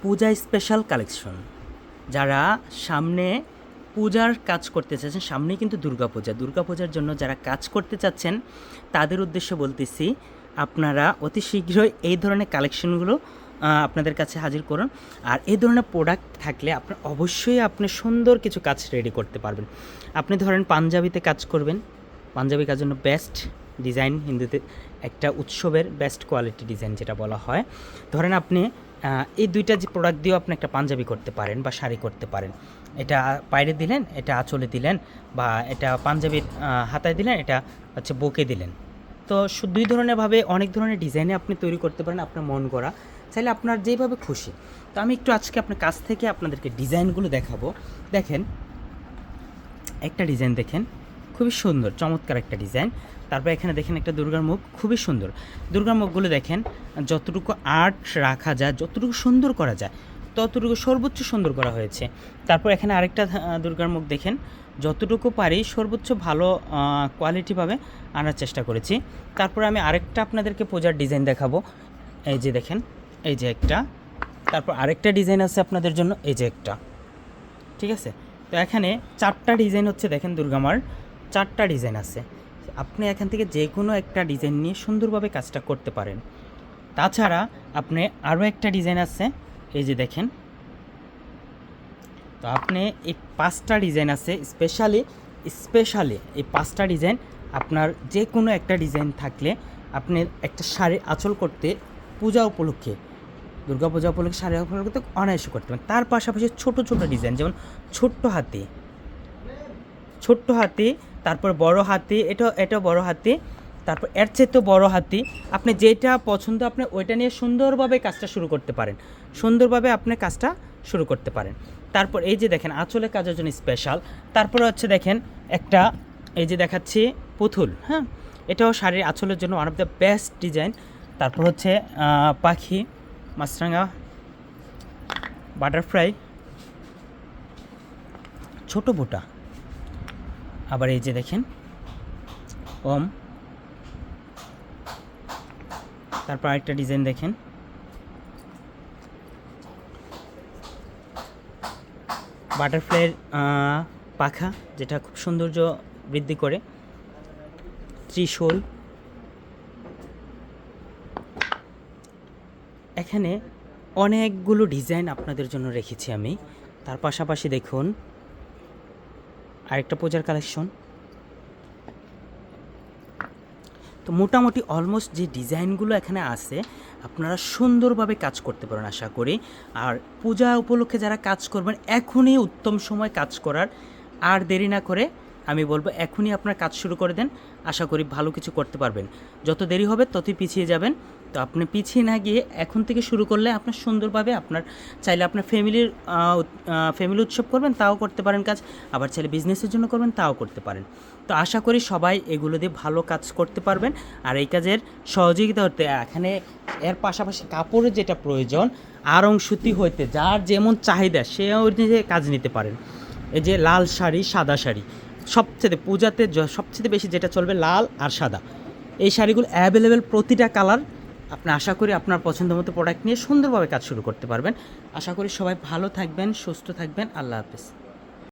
পূজা special collection. যারা সামনে পূজার কাজ করতে চাচ্ছেন, সামনে কিন্তু দুর্গাপূজার জন্য যারা কাজ করতে চাচ্ছেন তাদের উদ্দেশ্যে বলতেছি, আপনারা অতি শীঘ্রই এই ধরনের কালেকশনগুলো আপনাদের কাছে হাজির করুন। আর এই ধরনের প্রোডাক্ট থাকলে অবশ্যই আপনি সুন্দর কিছু কাজ রেডি করতে পারবেন। আপনি ধরেন পাঞ্জাবিতে কাজ করবেন, পাঞ্জাবি কাজের জন্য বেস্ট ডিজাইন, হিন্দুতে একটা উৎসবের বেস্ট কোয়ালিটি ডিজাইন যেটা বলা হয়। ধরেন আপনি এই দুইটা যে প্রোডাক্ট দিয়েও আপনি একটা পাঞ্জাবি করতে পারেন বা শাড়ি করতে পারেন। এটা পায়রে দিলেন, এটা আঁচলে দিলেন, বা এটা পাঞ্জাবির হাতায় দিলেন, এটা হচ্ছে বুকে দিলেন। তো দুই ধরনেরভাবে অনেক ধরনের ডিজাইনে আপনি তৈরি করতে পারেন আপনার মন গড়া, চাইলে আপনার যেভাবে খুশি। তো আমি একটু আজকে আপনার কাছ থেকে আপনাদেরকে ডিজাইনগুলো দেখাবো। দেখেন একটা ডিজাইন, দেখেন খুবই সুন্দর চমৎকার একটা ডিজাইন। তারপর এখানে দেখেন একটা দুর্গার মুখ, খুবই সুন্দর। দুর্গার মুখগুলো দেখেন যতটুকু আর্ট রাখা যায়, যতটুকু সুন্দর করা যায় ততটুকু সর্বোচ্চ সুন্দর করা হয়েছে। তারপর এখানে আরেকটা দুর্গার মুখ দেখেন, যতটুকু পারি সর্বোচ্চ ভালো কোয়ালিটিভাবে আনার চেষ্টা করেছি। তারপরে আমি আরেকটা আপনাদেরকে পূজার ডিজাইন দেখাবো। এই যে দেখেন, এই যে একটা, তারপর আরেকটা ডিজাইন আছে আপনাদের জন্য, এই যে একটা, ঠিক আছে। তো এখানে 4টা ডিজাইন হচ্ছে, দেখেন দুর্গামার 4টা ডিজাইন আছে। আপনি এখান থেকে যে কোনো একটা ডিজাইন নিয়ে সুন্দরভাবে কাজটা করতে পারেন। তাছাড়া আপনি আরও একটা ডিজাইন আছে, এই যে দেখেন। তো আপনি এই 5টা ডিজাইন আছে, স্পেশালি এই 5টা ডিজাইন আপনার যে কোনো একটা ডিজাইন থাকলে আপনি একটা শাড়ি আঁচল করতে পূজা উপলক্ষে, দুর্গাপূজা উপলক্ষে শাড়ি আঁচল করতে অনায়াসে করতে পারেন। তার পাশাপাশি ছোটো ছোটো ডিজাইন, যেমন ছোট্ট হাতি, তারপর বড় হাতি, এটা বড় হাতি, তারপর এর চেয়ে তো বড় হাতি। আপনি যেটা পছন্দ আপনি ওইটা নিয়ে সুন্দরভাবে কাজটা শুরু করতে পারেন। তারপর এই যে দেখেন আঁচলে কাজের জন্য স্পেশাল। তারপরে হচ্ছে দেখেন একটা, এই যে দেখাচ্ছি পুতুল, হ্যাঁ, এটাও শাড়ির আঁচলের জন্য one of the best design. তারপর হচ্ছে পাখি, মাছরাঙা, বাটারফ্লাই, ছোট বোটা, আবার এই যে দেখেন ওম। তারপর আরেকটা ডিজাইন দেখেন, বাটারফ্লাইয়ের পাখা, যেটা খুব সৌন্দর্য বৃদ্ধি করে, ত্রিশূল। এখানে অনেকগুলো ডিজাইন আপনাদের জন্য রেখেছি আমি। তার পাশাপাশি দেখুন আরেকটা পূজার কালেকশন। তো মোটামুটি অলমোস্ট যে ডিজাইনগুলো এখানে আছে আপনারা সুন্দরভাবে কাজ করতে পারেন আশা করি। আর পূজা উপলক্ষে যারা কাজ করবেন, এখনই উত্তম সময় কাজ করার। আর দেরি না করে আমি বলবো এখনই আপনার কাজ শুরু করে দেন, আশা করি ভালো কিছু করতে পারবেন। যত দেরি হবে ততই পিছিয়ে যাবেন। তো আপনি পিছিয়ে না গিয়ে এখন থেকে শুরু করলে আপনার সুন্দরভাবে, আপনার চাইলে আপনার ফ্যামিলি উৎসব করবেন তাও করতে পারেন কাজ, আবার চাইলে বিজনেসের জন্য করবেন তাও করতে পারেন। তো আশা করি সবাই এগুলো দিয়ে ভালো কাজ করতে পারবেন। আর এই কাজের সহযোগিতা হতে এখানে এর পাশাপাশি কাপড়ের যেটা প্রয়োজন, আড়ং সুতি হইতে যার যেমন চাহিদা সে অনুযায়ী কাজ নিতে পারেন। এই যে লাল শাড়ি, সাদা শাড়ি, পূজাতে সবচেয়ে বেশি যেটা চলবে লাল আর সাদা, এই শাড়িগুলো অ্যাভেলেবেল, প্রতিটা কালার। আপনি আশা করি আপনার পছন্দ মতো প্রোডাক্ট নিয়ে সুন্দরভাবে কাজ শুরু করতে পারবেন। আশা করি সবাই ভালো থাকবেন, সুস্থ থাকবেন। আল্লাহ হাফেজ।